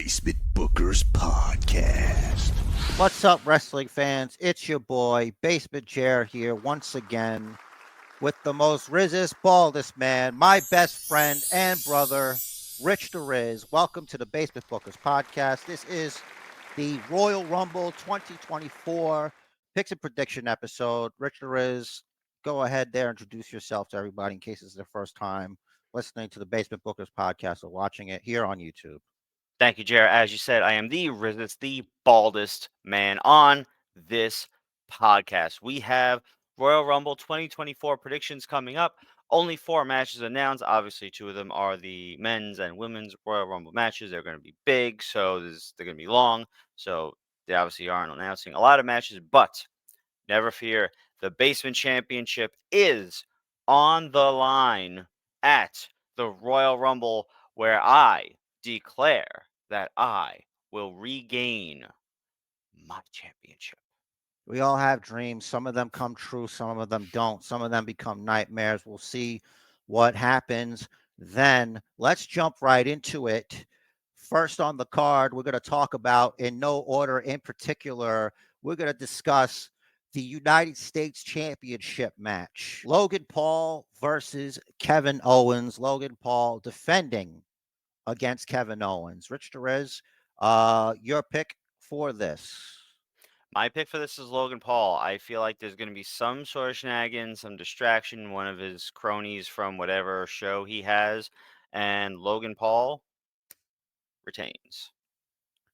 Basement Bookers Podcast. What's up, wrestling fans? It's your boy, Basement Chair, here once again with the most rizzest, baldest man, my best friend and brother, Rich the Riz. Welcome to the Basement Bookers Podcast. This is the Royal Rumble 2024 Picks and Prediction episode. Rich the Riz, go ahead there, introduce yourself to everybody in case it's their first time listening to the Basement Bookers Podcast or watching it here on YouTube. Thank you, Jared. As you said, I am the rizzest, the baldest man on this podcast. We have Royal Rumble 2024 predictions coming up. Only 4 matches announced. Obviously, 2 of them are the men's and women's Royal Rumble matches. They're going to be big, so they're going to be long. So they obviously aren't announcing a lot of matches, but never fear. The Basement Championship is on the line at the Royal Rumble, where I declare that I will regain my championship. We all have dreams. Some of them come true, some of them don't. Some of them become nightmares. We'll see what happens then. Let's jump right into it. First on the card, we're going to talk about, in no order in particular, we're going to discuss the United States Championship match. Logan Paul versus Kevin Owens. Logan Paul defending against Kevin Owens. Rich Perez, your pick for this. My pick for this is Logan Paul. I feel like there's going to be some sort of shenanigans, some distraction, one of his cronies from whatever show he has, and Logan Paul retains.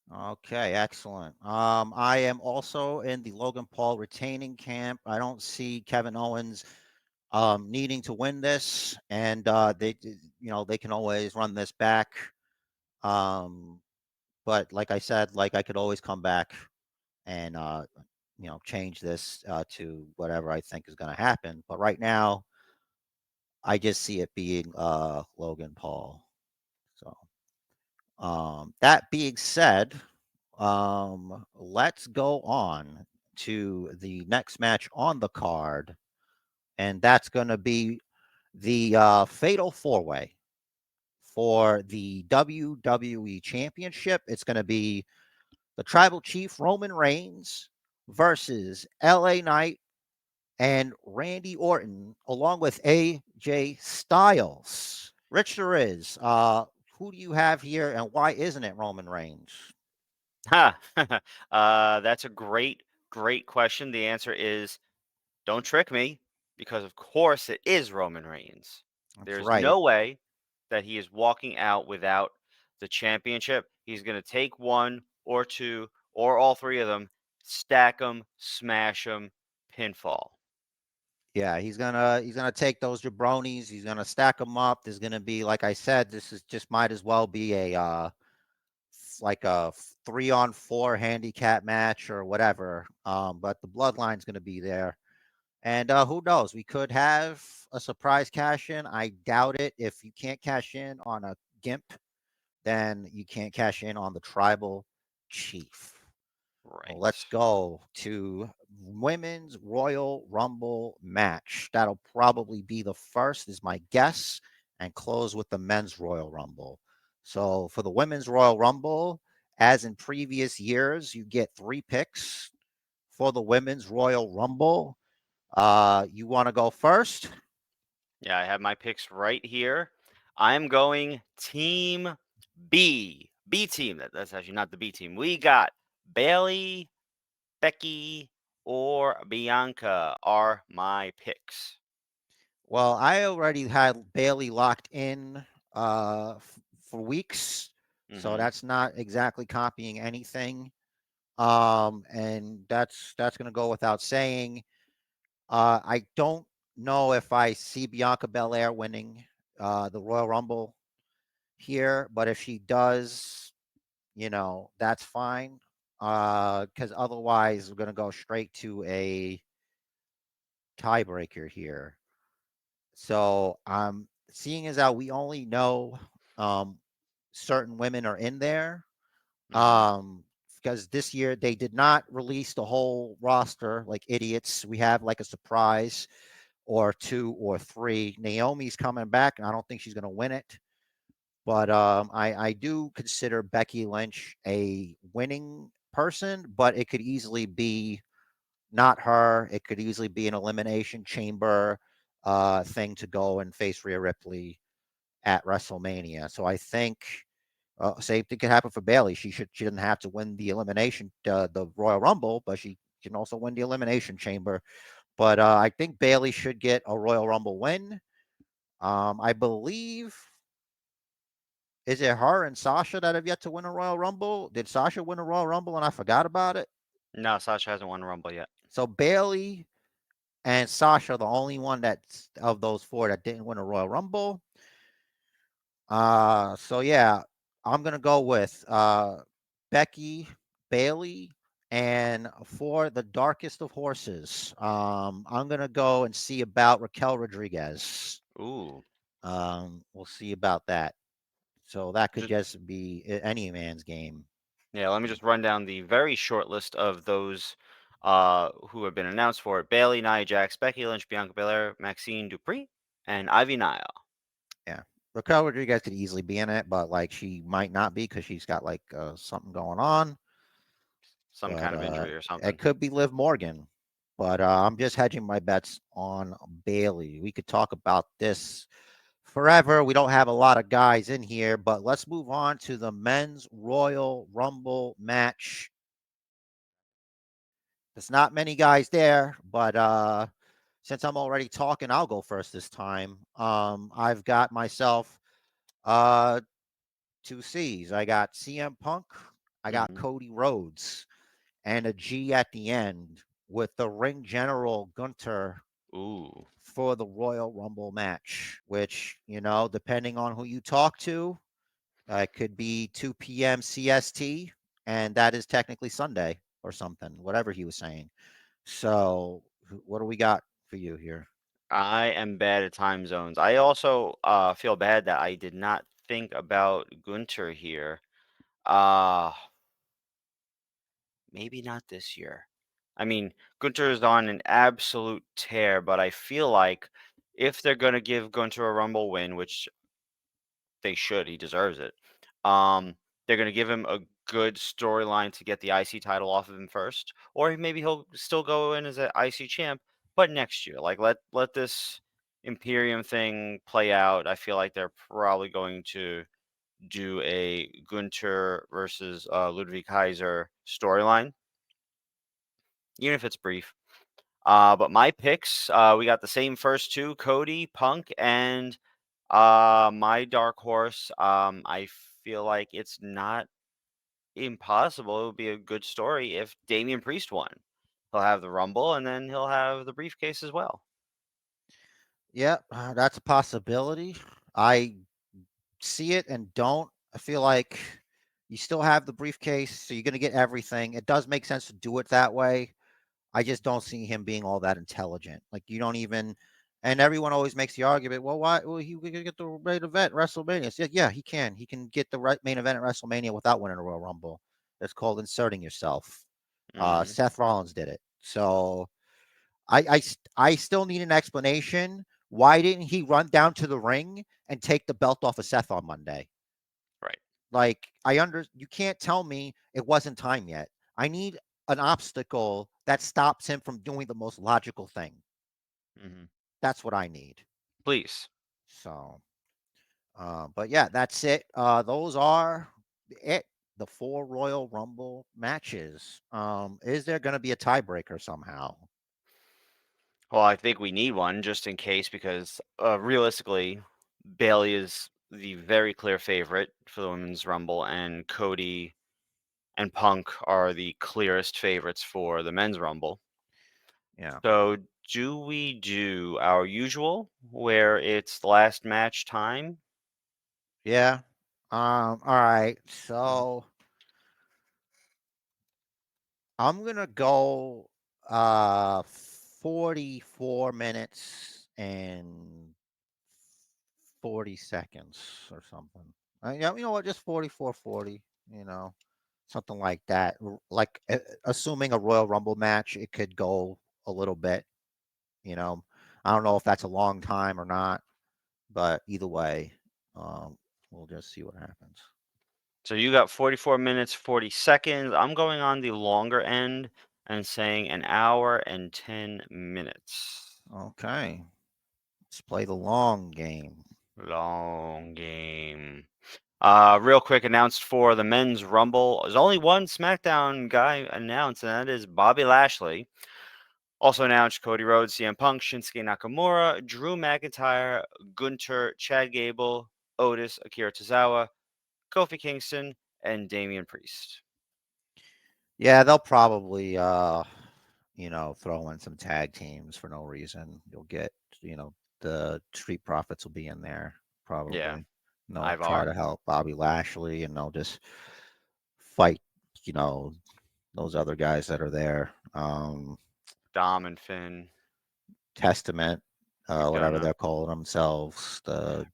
Okay, excellent. I am also in the Logan Paul retaining camp. I don't see Kevin Owens needing to win this, and they can always run this back. But like I said, like I could always come back and change this to whatever I think is going to happen. But right now, I just see it being Logan Paul. So that being said, let's go on to the next match on the card, and that's going to be the Fatal 4-Way for the WWE Championship. It's going to be the Tribal Chief Roman Reigns versus LA Knight and Randy Orton, along with AJ Styles. Rich there is. Who do you have here, and why isn't it Roman Reigns? Ha! That's a great, great question. The answer is don't trick me, because of course it is Roman Reigns. That's There's right. no way that he is walking out without the championship. He's going to take one or two or all 3 of them, stack them, smash them, pinfall. Yeah, he's gonna take those jabronis. He's gonna stack them up. There's gonna be, like I said, this is just might as well be a like a 3-on-4 handicap match or whatever. But the bloodline's gonna be there, and who knows? We could have a surprise cash in. I doubt it. If you can't cash in on a gimp, then you can't cash in on the tribal chief. Well, let's Right. go to women's Royal Rumble match. That'll probably be the first, is my guess, and close with the men's Royal Rumble. So for the women's Royal Rumble, as in previous years, you get 3 picks for the women's Royal Rumble. You want to go first? Yeah, I have my picks right here. I'm going Team B. B team. That's actually not the B team. We got Bailey, Becky, or Bianca are my picks. Well, I already had Bailey locked in for weeks, so Hmm. that's not exactly copying anything. And that's gonna go without saying. I don't know if I see Bianca Belair winning the Royal Rumble here, but if she does, that's fine. Because otherwise we're gonna go straight to a tiebreaker here. So seeing as how we only know um certain women are in there, Hmm. um because this year they did not release the whole roster like idiots. We have like a surprise or 2 or 3. Naomi's coming back, and I don't think she's going to win it. But I do consider Becky Lynch a winning person, but it could easily be not her. It could easily be an elimination chamber thing to go and face Rhea Ripley at WrestleMania. So I think same thing could happen for Bailey. She doesn't have to win the elimination the Royal Rumble, but she can also win the elimination chamber. But I think Bailey should get a Royal Rumble win. I believe is it her and Sasha that have yet to win a Royal Rumble? Did Sasha win a Royal Rumble and I forgot about it? No, Sasha hasn't won a Rumble yet. So Bailey and Sasha are the only one that's of those four that didn't win a Royal Rumble. So yeah, I'm gonna go with Becky, Bailey, and for the darkest of horses, I'm gonna go and see about Raquel Rodriguez. Ooh. We'll see about that. So that could Just, just be any man's game. yeah, let me just run down the very short list of those who have been announced for it. Bailey, Nia Jax, Becky Lynch, Bianca Belair, Maxine Dupree, and Ivy Nile. Yeah. Raquel Rodriguez could easily be in it, but like she might not be because she's got like something going on. Some But kind of injury or it something. could be Liv Morgan. But I'm just hedging my bets on Bailey. We could talk about this forever. We don't have a lot of guys in here, but let's move on to the men's Royal Rumble match. There's not many guys there, but since I'm already talking, I'll go first this time. I've got myself uh two C's. I got CM Punk, I got Hmm. Cody Rhodes, and a G at the end with the ring general Gunter Ooh. for the Royal Rumble match, which, depending on who you talk to, it could be 2 p.m. CST, and that is technically Sunday or something, whatever he was saying. So, what do we got for you here? I am bad at time zones. I also feel bad that I did not think about Gunter here. Uh, maybe not this year. I mean, Gunter is on an absolute tear, but I feel like if they're going to give Gunter a Rumble win, which they should, he deserves it, um, they're going to give him a good storyline to get the IC title off of him first, or maybe he'll still go in as an IC champ, but next year. Like let this Imperium thing play out. I feel like they're probably going to do a Gunter versus Ludwig Kaiser storyline, even if it's brief. But my picks, we got the same first two: Cody, Punk, and my dark horse. I feel like it's not impossible. It would be a good story if Damian Priest won. He'll have the Rumble, and then he'll have the briefcase as well. Yeah, that's a possibility. I see it and don't. I feel like you still have the briefcase, so you're going to get everything. It does make sense to do it that way. I just don't see him being all that intelligent. Like you don't even, and everyone always makes the argument. Well, why? Well, he could get the main event at WrestleMania. So, yeah, he can. He can get the right main event at WrestleMania without winning a Royal Rumble. That's called inserting yourself. Hmm. Seth Rollins did it. So I still need an explanation. Why didn't he run down to the ring and take the belt off of Seth on Monday? Right. Like you can't tell me it wasn't time yet. I need an obstacle that stops him from doing the most logical thing. Hmm. That's what I need. Please. So, but yeah, that's it. Those are it. The four Royal Rumble matches. Is there going to be a tiebreaker somehow? Well, I think we need one just in case because realistically, Bailey is the very clear favorite for the Women's Rumble, and Cody and Punk are the clearest favorites for the Men's Rumble. Yeah. So, do we do our usual where it's last match time? Yeah. All right. Mhm. So I'm gonna go 44 minutes and 40 seconds or something. Yeah, you know what? Just 44:40. You know, something like that. Like assuming a Royal Rumble match, it could go a little bit. You know, I don't know if that's a long time or not, but either way, um, we'll just see what happens. So you got 44 minutes, 40 seconds. I'm going on the longer end and saying an hour and 10 minutes. Okay, let's play the long game. Long game. Real quick, announced for the men's Rumble. There's only one SmackDown guy announced, and that is Bobby Lashley. Also announced Cody Rhodes, CM Punk, Shinsuke Nakamura, Drew McIntyre, Gunter, Chad Gable, Otis, Akira Tozawa, Kofi Kingston, and Damian Priest. Yeah, they'll probably throw in some tag teams for no reason. You'll get, the Street Profits will be in there Yeah, probably. And they'll try Ivar, to help Bobby Lashley, and they'll just fight, you know, those other guys that are there. Dom, and Finn. Testament, whatever Gonna they're calling themselves,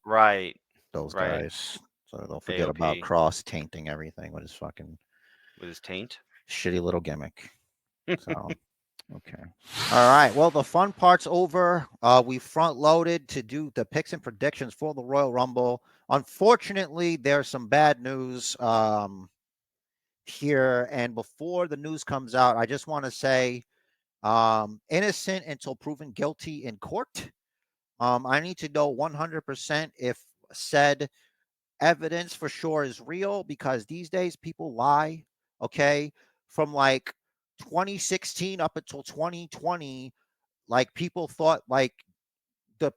right, those right. guys. So they'll forget about AOP Cross tainting everything with his fucking with his taint. shitty little gimmick. So okay. All right. Well, the fun part's over. We front loaded to do the picks and predictions for the Royal Rumble. Unfortunately, there's some bad news here. And before the news comes out, I just want to say innocent until proven guilty in court. I need to know 100% if said evidence for sure is real, because these days people lie. Okay. From like 2016 up until 2020, like people thought like the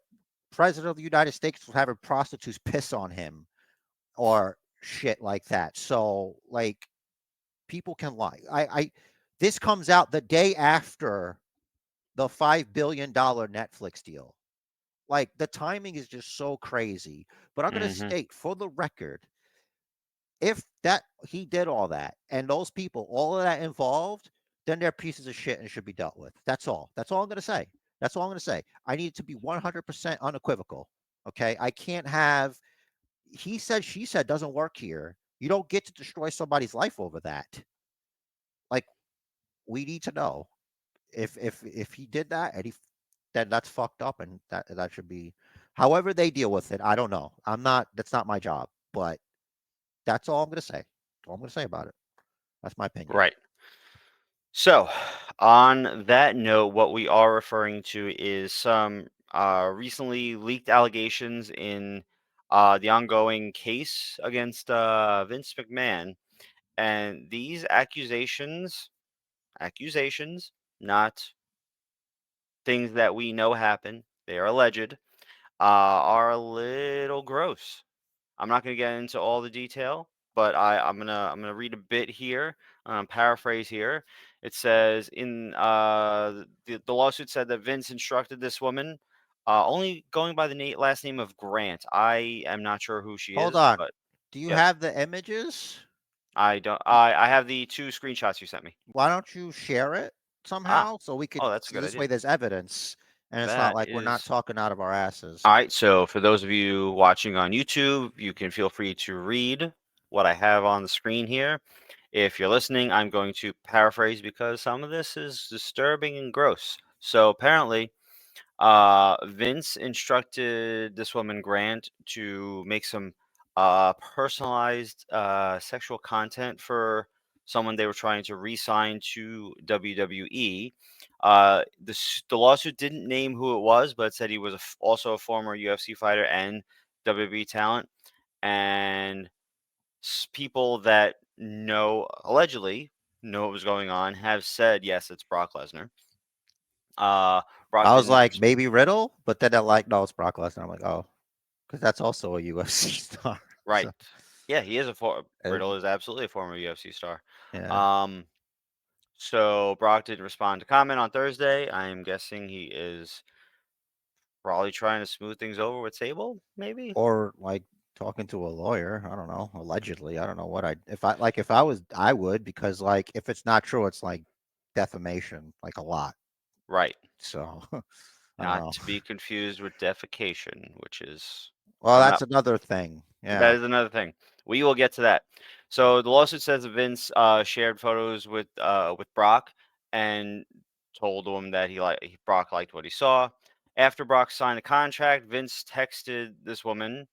president of the United States was having prostitutes piss on him or shit like that. So like people can lie. This comes out the day after the $5 billion Netflix deal. Like the timing is just so crazy. But I'm gonna Mm-hmm. state for the record, if that he did all that and those people, all of that involved, then they're pieces of shit and should be dealt with. That's all. That's all I'm gonna say. That's all I'm gonna say. I need it to be 100% unequivocal. Okay, I can't have he said she said doesn't work here. You don't get to destroy somebody's life over that. Like we need to know if he did that and he then that's fucked up, and that should be however they deal with it. I don't know. I'm not. That's not my job. But that's all I'm gonna say. That's all I'm gonna say about it. That's my opinion. Right. So, on that note, what we are referring to is some recently leaked allegations in the ongoing case against Vince McMahon, and these accusations, not things that we know happen, they are alleged, are a little gross. I'm not going to get into all the detail, but I'm gonna read a bit here, paraphrase here. It says in the lawsuit said that Vince instructed this woman, only going by the last name of Grant. I am not sure who she Hold is, on. but Do you yes, have the images? I don't. I have the two screenshots you sent me. Why don't you share it Ah, somehow so we could oh, that's a so good this way idea. there's evidence and it's not That like we're not is talking out of our asses. all right. So for those of you watching on YouTube, you can feel free to read what I have on the screen here. If you're listening, I'm going to paraphrase because some of this is disturbing and gross. So apparently, Vince instructed this woman, Grant, to make some personalized sexual content for someone they were trying to re-sign to WWE. The lawsuit didn't name who it was, but it said he was also a former UFC fighter and WWE talent. And people that allegedly know what was going on have said yes, it's Brock Lesnar. Brock I was didn't like, maybe Riddle, but then they're like, no, it's Brock Lesnar. I'm like, oh, because that's also a UFC star. right. So Yeah, he is uh, Riddle is absolutely a former UFC star. yeah. Um, so Brock didn't respond to comment on Thursday. I am guessing he is probably trying to smooth things over with Sable, maybe. Or like talking to a lawyer. I don't know. Allegedly, I don't know what I if I was I would, because like if it's not true, it's like defamation, like a lot. Right. So I don't Not know. to be confused with defecation, which is Well, I'm that's not. another thing. That Yeah. is another thing. We will get to that. So the lawsuit says that Vince shared photos with Brock and told him that Brock liked what he saw. After Brock signed the contract, Vince texted this woman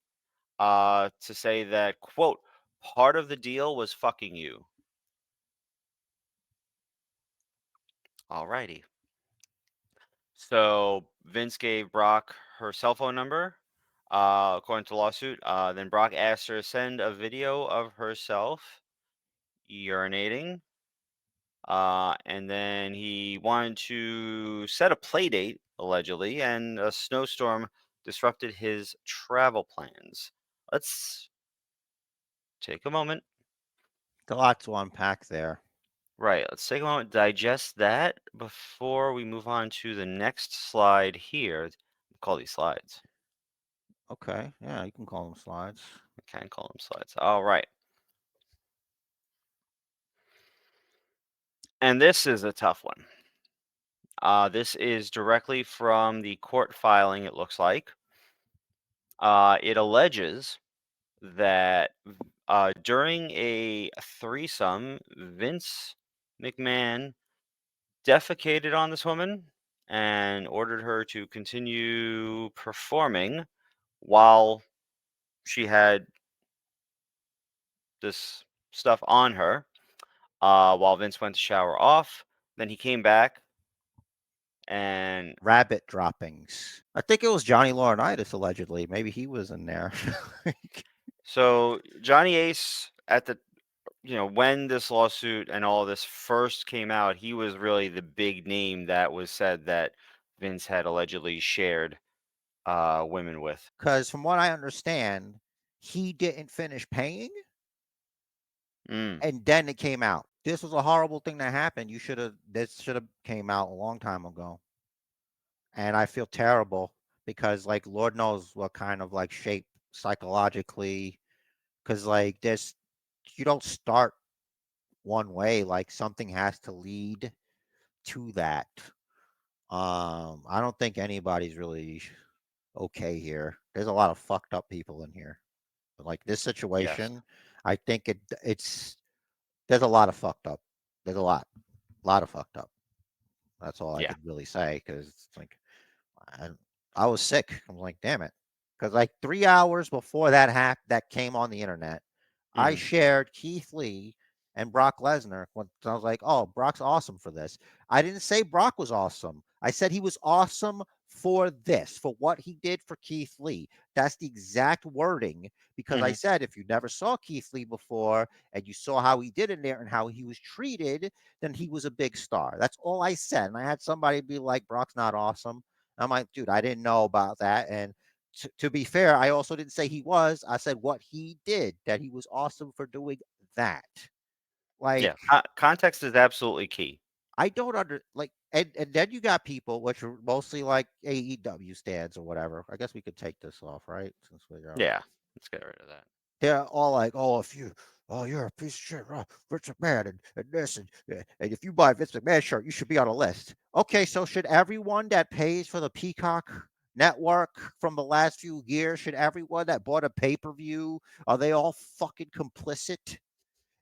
to say that, quote, part of the deal was fucking you. Alrighty. So Vince gave Brock her cell phone number, according to the lawsuit. Then Brock asked her to send a video of herself urinating. And then he wanted to set a play date, allegedly, and a snowstorm disrupted his travel plans. Let's take a moment. A lot to unpack there. Right, let's take a moment, digest that before we move on to the next slide here. Call these slides. Okay, yeah, you can call them slides. I can call them slides. All right. And this is a tough one. This is directly from the court filing, it looks like. It alleges that during a threesome, Vince McMahon defecated on this woman and ordered her to continue performing while she had this stuff on her, while Vince went to shower off. Then he came back and Rabbit droppings. I think it was Johnny Laurinaitis, allegedly. Maybe he was in there. so Johnny Ace, at the when this lawsuit and all this first came out, he was really the big name that was said that Vince had allegedly shared women with. Because from what I understand, he didn't finish paying, Mm, and then it came out. This was a horrible thing that happened. This should have came out a long time ago. And I feel terrible because, like, Lord knows what kind of like shape psychologically. Because like this, you don't start one way. Like something has to lead to that. I don't think anybody's really okay here. There's a lot of fucked up people in here. But like this yes. situation, I think it's there's a lot of fucked up. There's a lot of fucked up. That's all I Yeah. could really say because it's like I, I was sick. I was like, damn it, because like 3 hours before that came on the internet, I Hmm. shared Keith Lee and Brock Lesnar. When I was like, oh, Brock's awesome for this. I didn't say Brock was awesome. I said he was awesome for this, for what he did for Keith Lee. That's the exact wording because I Hmm. said if you never saw Keith Lee before and you saw how he did in there and how he was treated, then he was a big star. That's all I said. And I had somebody be like, Brock's not awesome. I'm like, dude, I didn't know about that. And to be fair, I also didn't say he was. I said what he did, that he was awesome for doing that. Yeah. Like, Context is absolutely key. I don't like, and then you got people which are mostly like AEW stands or whatever. I guess we could take this off, right? Since we are, Yeah. Let's get rid of that. they're all like, oh, oh, you're a piece of shit, Vince McMahon, and this, and if you buy a Vince McMahon shirt, you should be on a list. Okay, so should everyone that pays for the Peacock network from the last few years, should everyone that bought a pay-per-view, are they all fucking complicit?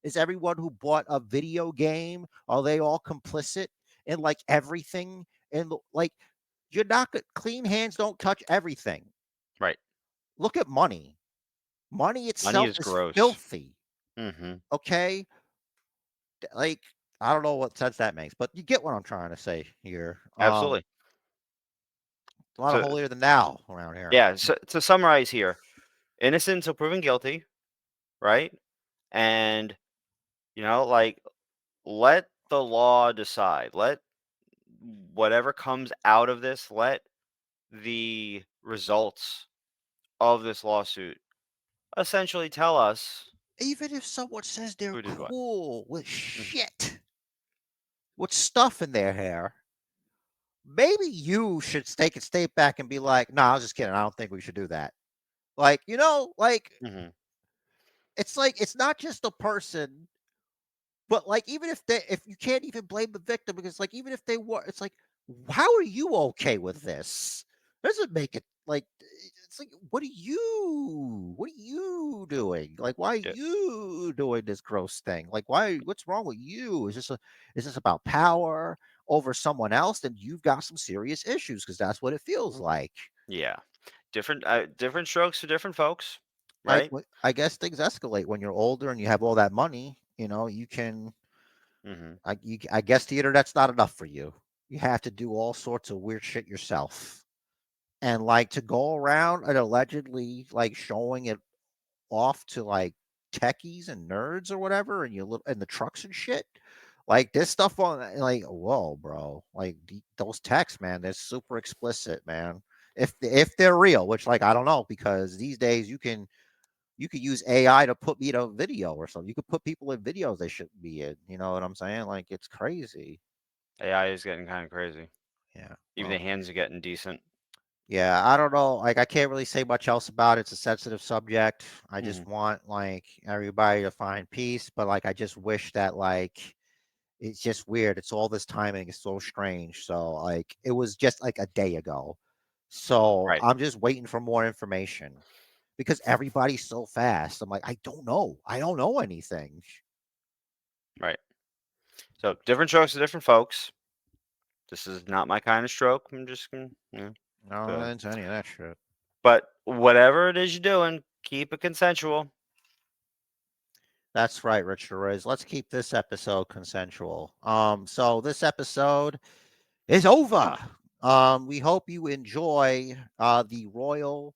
Is everyone who bought a video game, are they all complicit in like everything? And like, you're not clean hands don't touch everything. Right. Look at money. Money Money itself is is gross. filthy. Hmm. Okay, like I don't know what sense that makes, but you get what I'm trying to say here. Absolutely. A lot of So holier than thou around here. yeah. So to summarize here, innocent until proven guilty, right? And like, let the law decide. Let whatever comes out of this, let the results of this lawsuit essentially tell us Even if someone says they're who did what. cool with Mhm. shit, with stuff in their hair, maybe you should take a step back and be like, "No, I was just kidding. I don't think we should do that." Like, like Mhm. it's like it's not just the person. But like, even if you can't even blame the victim because like even if they were, it's like, how are you okay with this? Doesn't make it like it's like what are you doing? Like why are Yeah. you doing this gross thing? Like what's wrong with you? Is this about power over someone else? Then you've got some serious issues because that's what it feels like. Yeah. Different strokes for different folks. like right? I guess things escalate when you're older and you have all that money. You can. Hmm. I guess the internet's not enough for you. You have to do all sorts of weird shit yourself, and like to go around and allegedly like showing it off to like techies and nerds or whatever, and you look in the trucks and shit. Like this stuff on like whoa, bro. Like those texts, man, they're super explicit, man. If they're real, which like I don't know, because these days you could use AI to put me in a video or something. You could put people in videos they shouldn't be in. You know what I'm saying? Like it's crazy. AI is getting kind of crazy. Yeah. Even the Well, hands are getting decent. yeah, I don't know. Like, I can't really say much else about it. It's a sensitive subject. I Hmm. just want like everybody to find peace, but like I just wish that like it's just weird. It's all this timing is so strange. So like it was just like a day ago. So Right, I'm just waiting for more information because everybody's so fast. I'm like, I don't know. I don't know anything. right. So different strokes for different folks. This is not my kind of stroke. I'm just gonna, No, I'm uh, not into any of that shit. but whatever it is you're doing, keep it consensual. That's right, Richard Riz. Let's keep this episode consensual. So this episode is over. We hope you enjoy the Royal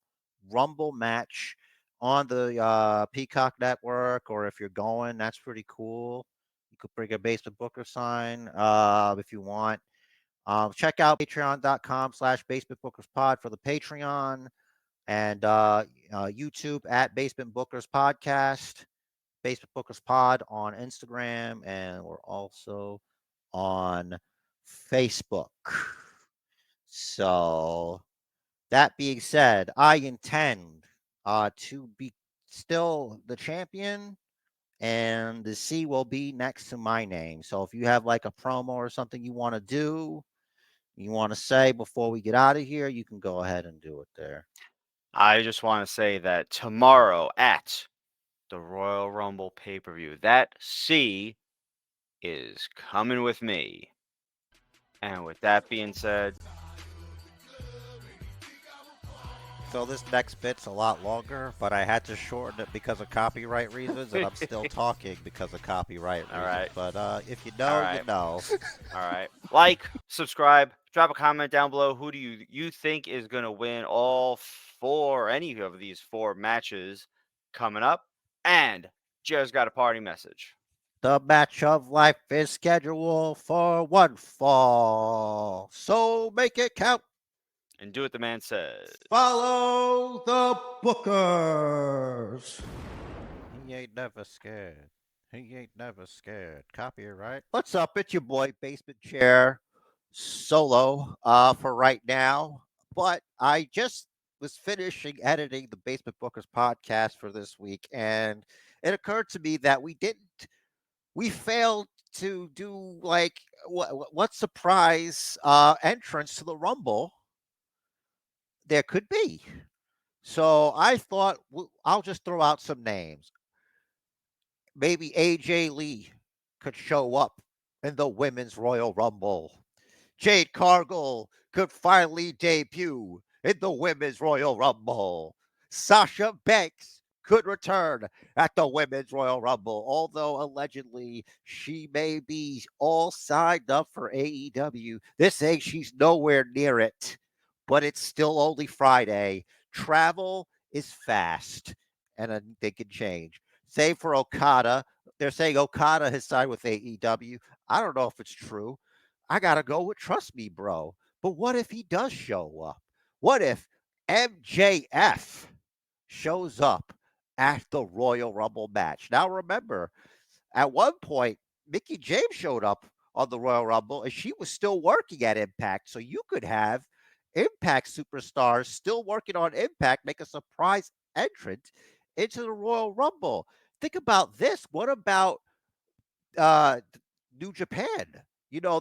Rumble match on the Peacock Network, or if you're going, that's pretty cool. You could bring a Basement Booker sign if you want. Check out patreon.com/basementbookerspod for the Patreon, and YouTube at Basement Bookers Podcast, Basement Bookers Pod on Instagram, and we're also on Facebook. So that being said, I intend to be still the champion, and the C will be next to my name. So if you have like a promo or something you want to do, you want to say before we get out of here, you can go ahead and do it there. I just want to say that tomorrow at the Royal Rumble pay-per-view, that C is coming with me. And with that being said, So this next bit's a lot longer, but I had to shorten it because of copyright reasons, and I'm still talking because of copyright all reasons. right, But if you all know, you right, know. all right. Like, subscribe, drop a comment down below. Who do you think is gonna win all four, any of these four matches coming up? And Jared's got a party message. The match of life is scheduled for one fall, so make it count. And do what the man said. Follow the Bookers. He ain't never scared. He ain't never scared. Copyright. What's up? It's your boy Basement Chair Solo for right now. But I just was finishing editing the Basement Bookers podcast for this week, and it occurred to me that we failed to do like what surprise entrance to the Rumble there could be. So I thought I'll just throw out some names. Maybe AJ Lee could show up in the Women's Royal Rumble. Jade Cargill could finally debut in the Women's Royal Rumble. Sasha Banks could return at the Women's Royal Rumble, although allegedly she may be all signed up for AEW. This saying she's nowhere near it, but it's still only Friday. Travel is fast, and they can change. Same for Okada. They're saying Okada has signed with AEW. I don't know if it's true. I gotta go with trust me, bro. But what if he does show up? What if MJF shows up at the Royal Rumble match? Now remember, at one point, Mickey James showed up on the Royal Rumble and she was still working at Impact. So you could have Impact superstars still working on Impact make a surprise entrance into the Royal Rumble. Think about this. What about uh, New Japan?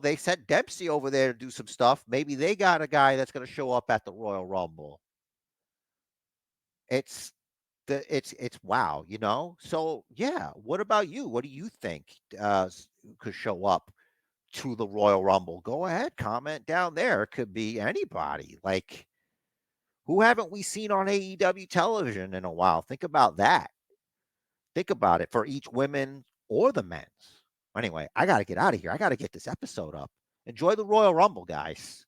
They sent Dempsey over there to do some stuff. Maybe they got a guy that's going to show up at the Royal Rumble. It's it's wow, So yeah, what about you? What do you think could show up to the Royal Rumble? Go ahead, comment down there. It could be anybody. Like Who haven't we seen on AEW television in a while? Think about that. Think about it for each women or the men's. Anyway, I got to get out of here. I got to get this episode up. Enjoy the Royal Rumble, guys.